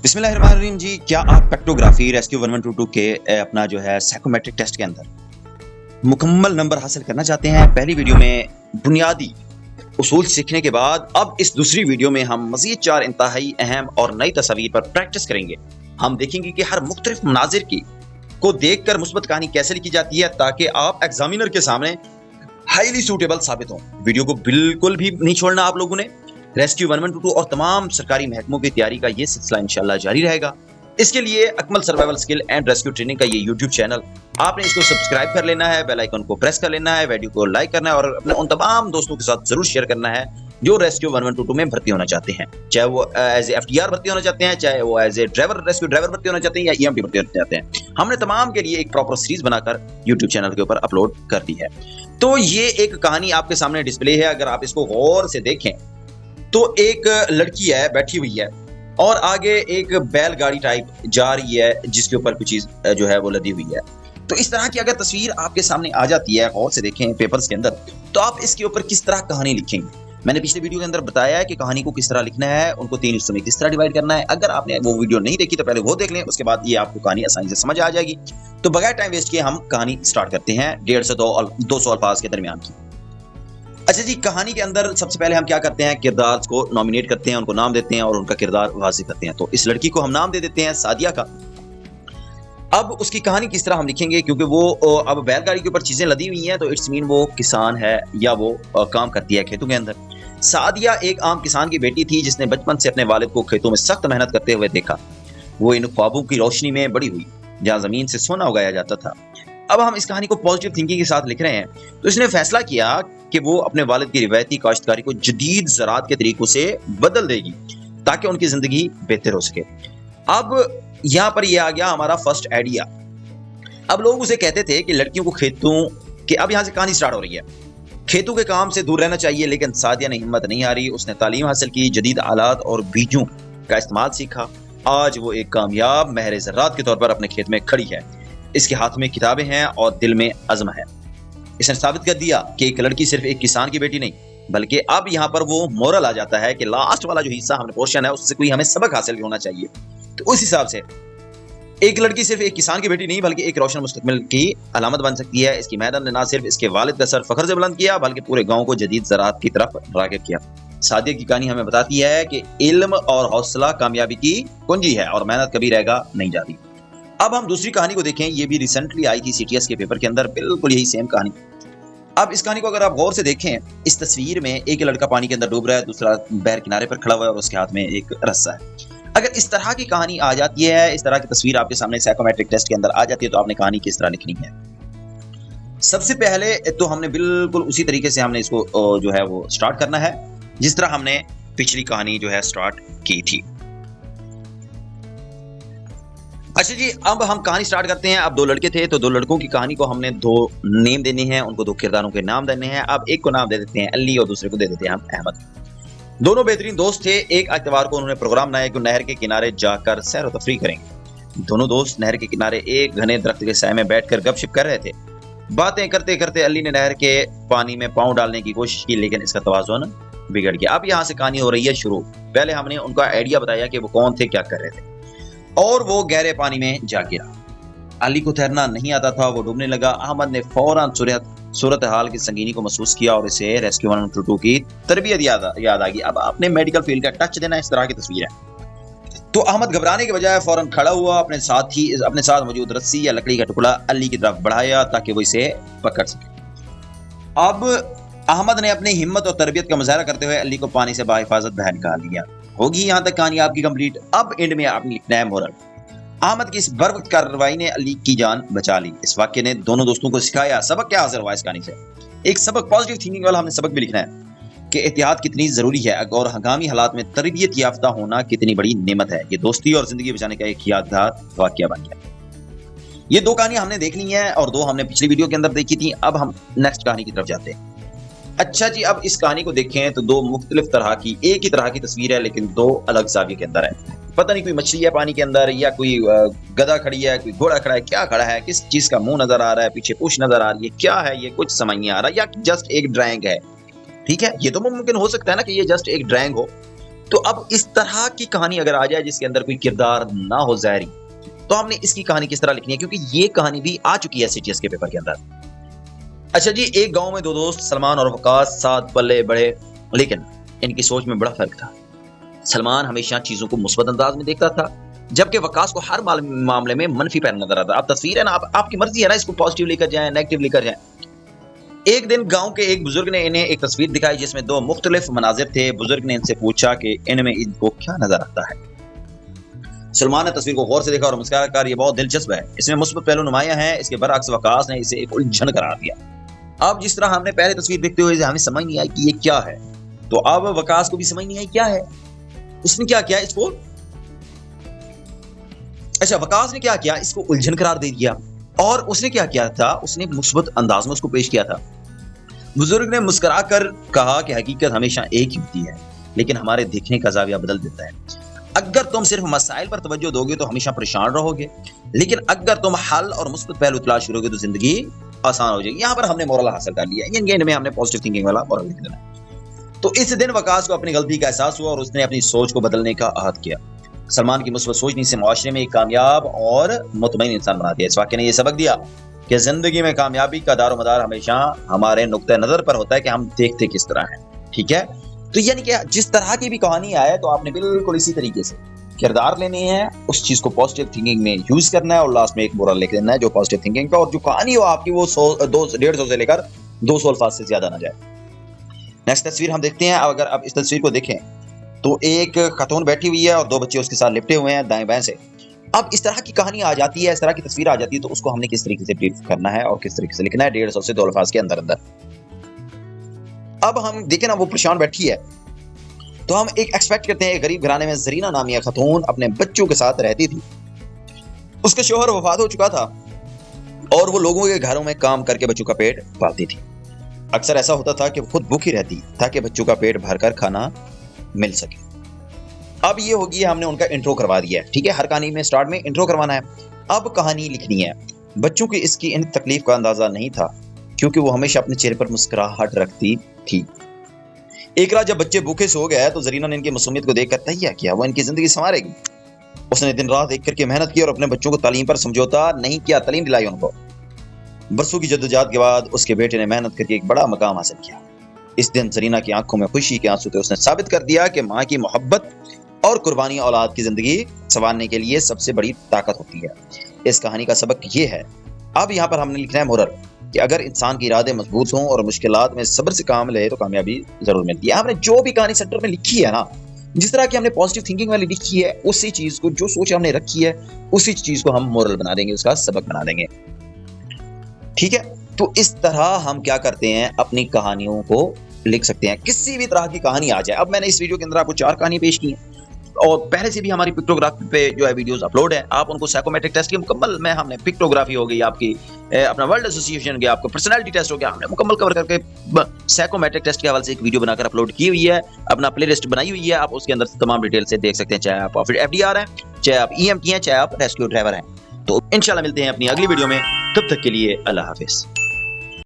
بسم اللہ الرحمن الرحیم جی، کیا آپ پیکٹوگرافی ریسکیو 1122 کے اپنا جو ہے سائیکومیٹرک ٹیسٹ کے اندر مکمل نمبر حاصل کرنا چاہتے ہیں؟ پہلی ویڈیو میں بنیادی اصول سیکھنے کے بعد اب اس دوسری ویڈیو میں ہم مزید 4 انتہائی اہم اور نئی تصاویر پر پریکٹس کریں گے۔ ہم دیکھیں گے کہ ہر مختلف مناظر کو دیکھ کر مثبت کہانی کیسے لکھی جاتی ہے تاکہ آپ ایگزامینر کے سامنے ہائیلی سوٹیبل ثابت ہوں۔ ویڈیو کو بالکل بھی نہیں چھوڑنا آپ لوگوں نے۔ ریسکیو 1122 اور تمام سرکاری محکموں کی تیاری کا یہ سلسلہ انشاءاللہ جاری رہے گا۔ اس کے لیے Akmal survival skill and rescue training کا یہ یوٹیوب چینل آپ نے اس کو سبسکرائب کر لینا ہے، بیل آئیکن کو پریس کر لینا ہے، ویڈیو کو لائک کرنا ہے اور اپنے ان تمام دوستوں کے ساتھ ضرور شیئر کرنا ہے جو ریسکیو 1122 میں بھرتی ہونا چاہتے ہیں، چاہے وہ ایز اے FTR بھرتی ہونا چاہتے ہیں، چاہے وہ ایز اے ریسکیو ڈرائیور بھرتی ہونا چاہتے ہیں یا EMT بھرتی ہونا چاہتے ہیں۔ ہم نے تمام کے لیے ایک پراپر سیریز بنا کر یوٹیوب چینل کے اوپر اپلوڈ کر دی ہے۔ تو یہ ایک کہانی آپ کے سامنے ڈسپلے ہے، اگر آپ اس کو غور سے دیکھیں تو ایک لڑکی ہے بیٹھی ہوئی ہے اور آگے ایک بیل گاڑی ٹائپ جا رہی ہے جس کے اوپر کچھ چیز جو ہے وہ لدی ہوئی ہے۔ تو اس طرح کی اگر تصویر آپ کے سامنے آ جاتی ہے، غور سے دیکھیں پیپرز کے اندر، تو آپ اس کے اوپر کس طرح کہانی لکھیں گے؟ میں نے پچھلے ویڈیو کے اندر بتایا ہے کہ کہانی کو کس طرح لکھنا ہے، ان کو 3 حصوں میں کس طرح ڈیوائڈ کرنا ہے۔ اگر آپ نے وہ ویڈیو نہیں دیکھی تو پہلے وہ دیکھ لیں، اس کے بعد یہ آپ کو کہانی آسانی سے سمجھ آ جائے گی۔ تو بغیر ٹائم ویسٹ کیے ہم کہانی سٹارٹ کرتے ہیں 150 سے 200 الفاظ کے درمیان کی۔ اچھا جی، کہانی کے اندر سب سے پہلے ہم کیا کرتے ہیں؟ کردار کو نامینیٹ کرتے ہیں، ان کو نام دیتے ہیں اور ان کا کردار واضح کرتے ہیں۔ تو اس لڑکی کو ہم نام دے دیتے ہیں سعدیہ کا۔ اب اس کی کہانی کس طرح ہم لکھیں گے؟ کیونکہ وہ اب بیل گاڑی کے اوپر چیزیں لدی ہوئی ہیں تو اٹس مین وہ کسان ہے یا وہ کام کرتی ہے کھیتوں کے اندر۔ سعدیہ ایک عام کسان کی بیٹی تھی جس نے بچپن سے اپنے والد کو کھیتوں میں سخت محنت کرتے ہوئے دیکھا۔ وہ ان خوابوں کی روشنی میں بڑی ہوئی جہاں زمین سے سونا اگایا جاتا تھا۔ اب ہم اس کہانی کو پازیٹیو تھنکنگ کے ساتھ لکھ رہے ہیں تو اس نے فیصلہ کیا کہ وہ اپنے والد کی روایتی کاشتکاری کو جدید زراعت کے طریقوں سے بدل دے گی تاکہ ان کی زندگی بہتر ہو سکے۔ اب یہاں پر یہ آ گیا ہمارا فرسٹ آئیڈیا۔ اب لوگ اسے کہتے تھے کہ لڑکیوں کو کھیتوں کے، اب یہاں سے کہانی سٹارٹ ہو رہی ہے، کھیتوں کے کام سے دور رہنا چاہیے، لیکن سعدیہ نے ہمت نہیں ہاری۔ اس نے تعلیم حاصل کی، جدید آلات اور بیجوں کا استعمال سیکھا۔ آج وہ ایک کامیاب ماہر زراعت کے طور پر اپنے کھیت میں کھڑی ہے۔ اس کے ہاتھ میں کتابیں ہیں اور دل میں عزم ہے۔ اس نے ثابت کر دیا کہ ایک لڑکی صرف ایک کسان کی بیٹی نہیں بلکہ اب یہاں پر وہ مورل آ جاتا ہے کہ لاسٹ والا جو حصہ ہم نے پورشن ہے اس سے کوئی ہمیں سبق حاصل ہونا چاہیے۔ تو اس حساب سے ایک لڑکی صرف ایک کسان کی بیٹی نہیں بلکہ ایک روشن مستقبل کی علامت بن سکتی ہے۔ اس کی محنت نے نہ صرف اس کے والد کا سر فخر سے بلند کیا بلکہ پورے گاؤں کو جدید زراعت کی طرف راغب کیا۔ سعدیہ کی کہانی ہمیں بتاتی ہے کہ علم اور حوصلہ کامیابی کی کنجی ہے اور محنت کبھی رہگا نہیں جاتی۔ اب ہم دوسری کہانی کو دیکھیں، یہ بھی ریسنٹلی آئی تھی CTS کے پیپر کے اندر، بالکل یہی سیم کہانی۔ اب اس کہانی کو اگر آپ غور سے دیکھیں، اس تصویر میں ایک لڑکا پانی کے اندر ڈوب رہا ہے، دوسرا بحر کنارے پر کھڑا ہوا ہے اور اس کے ہاتھ میں ایک رسہ ہے۔ اگر اس طرح کی کہانی آ جاتی ہے، اس طرح کی تصویر آپ کے سامنے سائیکومیٹرک ٹیسٹ کے اندر آ جاتی ہے تو آپ نے کہانی کس طرح لکھنی ہے؟ سب سے پہلے تو ہم نے بالکل اسی طریقے سے ہم نے اس کو جو ہے وہ سٹارٹ کرنا ہے جس طرح ہم نے پچھلی کہانی جو ہے سٹارٹ کی تھی۔ اچھا جی، اب ہم کہانی سٹارٹ کرتے ہیں۔ اب 2 لڑکے تھے تو 2 لڑکوں کی کہانی کو ہم نے 2 نیم دینے ہیں، ان کو 2 کرداروں کے نام دینے ہیں۔ اب ایک کو نام دے دیتے ہیں علی اور دوسرے کو دے دیتے ہیں ہم احمد۔ دونوں بہترین دوست تھے۔ ایک اتوار کو انہوں نے پروگرام بنایا کہ نہر کے کنارے جا کر سیر و تفریح کریں گے۔ دونوں دوست نہر کے کنارے ایک گھنے درخت کے سائے میں بیٹھ کر گپ شپ کر رہے تھے۔ باتیں کرتے کرتے علی نے نہر کے پانی میں پاؤں ڈالنے کی کوشش کی لیکن اس کا توازن بگڑ گیا۔ اب یہاں سے کہانی ہو رہی ہے شروع۔ پہلے ہم نے ان کا آئیڈیا بتایا کہ وہ کون تھے، کیا کر رہے تھے، اور وہ گہرے پانی میں جا گرا۔ علی کو تیرنا نہیں آتا تھا، وہ ڈوبنے لگا۔ احمد نے فوراً صورتحال کی سنگینی کو محسوس کیا اور اسے ریسکیو 122 کی تربیت یاد آ گئی۔ اب اپنے میڈیکل فیلڈ کا ٹچ دینا اس طرح کی تصویر ہے۔ تو احمد گھبرانے کے بجائے فوراً کھڑا ہوا، اپنے ساتھ موجود رسی یا لکڑی کا ٹکڑا علی کی طرف بڑھایا تاکہ وہ اسے پکڑ سکے۔ اب احمد نے اپنی ہمت اور تربیت کا مظاہرہ کرتے ہوئے علی کو پانی سے بحفاظت باہر نکال لیا۔ ہوگی یہاں تک کہانی آپ کی کمپلیٹ۔ اب اینڈ میں آپ نے لکھنا ہے مورل۔ احمد کی اس بروقت کارروائی نے علی کی جان بچا لی۔ اس واقعے نے دونوں دوستوں کو سکھایا۔ سبق کیا حاصل ہوا اس کہانی سے؟ ایک سبق پازیٹیو تھنکنگ والا ہم نے سبق بھی لکھنا ہے کہ احتیاط کتنی ضروری ہے اور ہنگامی حالات میں تربیت یافتہ ہونا کتنی بڑی نعمت ہے۔ یہ دوستی اور زندگی بچانے کا ایک یادگار واقعہ بن گیا۔ یہ 2 کہانیاں ہم نے دیکھ لی ہیں اور 2 ہم نے پچھلی ویڈیو کے اندر دیکھی تھی۔ اب ہم نیکسٹ کہانی کی طرف جاتے ہیں۔ اچھا جی، اب اس کہانی کو دیکھیں تو 2 مختلف طرح کی، ایک ہی طرح کی تصویر ہے لیکن 2 الگ زاویے کے اندر ہے۔ پتہ نہیں کوئی مچھلی ہے پانی کے اندر یا کوئی گدھا کھڑی ہے، کوئی گھوڑا کھڑا ہے، کیا کھڑا ہے، کس چیز کا منہ نظر آ رہا ہے، پیچھے پوچھ نظر آ رہی ہے، کیا ہے یہ کچھ سمجھ نہیں آ رہا، یا جسٹ ایک ڈرائنگ ہے۔ ٹھیک ہے، یہ تو ممکن ہو سکتا ہے نا کہ یہ جسٹ ایک ڈرائنگ ہو، تو اب اس طرح کی کہانی اگر آ جائے جس کے اندر کوئی کردار نہ ہو ظاہری، تو ہم نے اس کی کہانی کس طرح لکھنی ہے؟ کیونکہ یہ کہانی بھی آ چکی ہے CTS کے پیپر کے اندر۔ اچھا جی، ایک گاؤں میں دو دوست سلمان اور وقاص ساتھ پلے بڑھے، لیکن ان کی سوچ میں بڑا فرق تھا۔ سلمان ہمیشہ چیزوں کو مثبت انداز میں دیکھتا تھا، جبکہ وقاص کو ہر معاملے میں منفی پہلو نظر آتا۔ اب تصویر ہے نا، آپ کی مرضی ہے نا، اس کو پازیٹیو لے کر جائیں، نیگیٹو لے کر جائیں۔ ایک دن گاؤں کے ایک بزرگ نے انہیں ایک تصویر دکھائی جس میں دو مختلف مناظر تھے۔ بزرگ نے ان سے پوچھا کہ ان میں ان کو کیا نظر آتا ہے؟ سلمان نے تصویر کو غور سے دیکھا اور مسکرا کر یہ بہت دلچسپ ہے، اس میں مثبت پہلو نمایاں ہیں۔ اس کے برعکس وقاص نے اسے ایک الجھن قرار دیا۔ اب جس طرح ہم نے پہلے تصویر دیکھتے ہوئے ہمیں سمجھ نہیں آئی کہ یہ کیا ہے، تو اب وقاص کو بھی سمجھ نہیں آئی کیا ہے۔ اس نے کیا کیا اس کو، اچھا وقاص نے کیا کیا، اس کو الجھن قرار دے دیا، اور اس نے کیا کیا تھا، اس نے مثبت انداز میں اس کو پیش کیا تھا۔ بزرگ نے مسکرا کر کہا کہ حقیقت ہمیشہ ایک ہی ہوتی ہے، لیکن ہمارے دیکھنے کا زاویہ بدل دیتا ہے۔ اگر تم صرف مسائل پر توجہ دو گے تو ہمیشہ پریشان رہو گے، لیکن اگر تم حل اور مثبت پہلو تلاش کرو گے تو زندگی آسان ہو جائے گی۔ یہاں پر ہم نے مورل حاصل کر لیا ہے، ان میں ہم نے پازیٹیو تھنکنگ والا مورل لکھ دینا ہے۔ تو اس دن وقاص کو اپنی غلطی کا احساس ہوا اور اس نے اپنی سوچ کو بدلنے کا عہد کیا۔ سلمان کی مثبت سوچ نے اسے معاشرے میں ایک کامیاب اور مطمئن انسان بنا دیا۔ اس واقعے نے یہ سبق دیا کہ زندگی میں کامیابی کا دار و مدار ہمیشہ ہمارے نقطہ نظر پر ہوتا ہے کہ ہم دیکھتے کس طرح ہیں۔ ٹھیک ہے، تو یعنی کہ جس طرح کی بھی کہانی آئے تو آپ نے بالکل اسی طریقے سے کردار لینے ہیں، اس چیز کو پازیٹیو تھنکنگ میں یوز کرنا ہے اور لاسٹ میں ایک مورل لکھ دینا ہے جو پازیٹیو تھنکنگ کا، اور جو کہانی ہو آپ کی وہ 150 سے لے کر 200 الفاظ سے زیادہ نہ جائے۔ نیکسٹ تصویر ہم دیکھتے ہیں۔ اگر آپ اس تصویر کو دیکھیں تو ایک خاتون بیٹھی ہوئی ہے اور دو بچے اس کے ساتھ لپٹے ہوئے ہیں دائیں بائیں سے۔ اب اس طرح کی کہانی آ جاتی ہے، اس طرح کی تصویر آ جاتی ہے، تو اس کو ہم نے کس طریقے سے بریف کرنا ہے اور کس طریقے سے لکھنا ہے 150 سے 2 الفاظ کے اندر اندر۔ اب ہم دیکھیں نا، وہ پریشان بیٹھی ہے، تو ہم ایک ایکسپیکٹ کرتے ہیں، ایک غریب گھرانے میں زرینہ نامی خاتون اپنے بچوں کے ساتھ رہتی تھی۔ اس کا شوہر وفات ہو چکا تھا اور وہ لوگوں کے گھروں میں کام کر کے بچوں کا پیٹ پالتی تھی۔ اکثر ایسا ہوتا تھا کہ وہ خود بھوکی رہتی تاکہ بچوں کا پیٹ بھر کر کھانا مل سکے۔ اب یہ ہوگی، ہم نے ان کا انٹرو کروا دیا ہے۔ ٹھیک ہے، ہر کہانی میں سٹارٹ میں انٹرو کروانا ہے۔ اب کہانی لکھنی ہے۔ بچوں کی اس کی ان تکلیف کا اندازہ نہیں تھا کیونکہ وہ ہمیشہ اپنے چہرے پر مسکراہٹ رکھتی تھی۔ ایک رات جب بچے بھوکے سو گئے تو زرینہ نے ان کی معصومیت کو دیکھ کر تہیہ کیا وہ ان کی زندگی سنوارے گی۔ اس نے دن رات ایک کر کے محنت کی اور اپنے بچوں کو تعلیم پر سمجھوتا نہیں کیا، تعلیم دلائی ان کو۔ برسوں کی جدوجہد کے بعد اس کے بیٹے نے محنت کر کے ایک بڑا مقام حاصل کیا۔ اس دن زرینہ کی آنکھوں میں خوشی کے آنسو تھے۔ اس نے ثابت کر دیا کہ ماں کی محبت اور قربانی اولاد کی زندگی سنوارنے کے لیے سب سے بڑی طاقت ہوتی ہے۔ اس کہانی کا سبق یہ ہے۔ اب یہاں پر ہم نے لکھنا ہے مورل کہ اگر انسان کے ارادے مضبوط ہوں اور مشکلات میں صبر سے کام لے تو کامیابی ضرور ملتی ہے۔ ہم نے جو بھی کہانی سینٹر میں لکھی ہے نا، جس طرح کی ہم نے پازیٹیو تھنکنگ والی لکھی ہے، اسی چیز کو، جو سوچ ہم نے رکھی ہے، اسی چیز کو ہم مورل بنا دیں گے، اس کا سبق بنا دیں گے۔ ٹھیک ہے، تو اس طرح ہم کیا کرتے ہیں، اپنی کہانیوں کو لکھ سکتے ہیں، کسی بھی طرح کی کہانی آ جائے۔ اب میں نے اس ویڈیو کے اندر آپ کو 4 کہانی پیش کی ہیں اور پہلے سے بھی ہماری پکٹوگرافی پہ جو ہے ویڈیوز اپلوڈ ہیں۔ آپ ان کو سائیکومیٹرک ٹیسٹ کی مکمل میں ہم نے پکٹوگرافی ہو گئی، آپ کی اپنا ورلڈ ایسوسیشن گیا، آپ کو پرسنالٹی ٹیسٹ ہو گیا، ہم نے مکمل کور کر کے سائیکومیٹرک ٹیسٹ کے حوالے سے ایک ویڈیو بنا کر اپلوڈ کی ہوئی ہے، اپنا پلے لسٹ بنائی ہوئی ہے۔ آپ اس کے اندر تمام ڈیٹیل سے دیکھ سکتے ہیں، چاہے آپ FDR ہیں، چاہے آپ EMT ہیں، چاہے آپ ریسکیو ڈرائیور ہیں۔ تو انشاءاللہ ملتے ہیں اپنی اگلی ویڈیو میں، تب تک کے لیے اللہ حافظ۔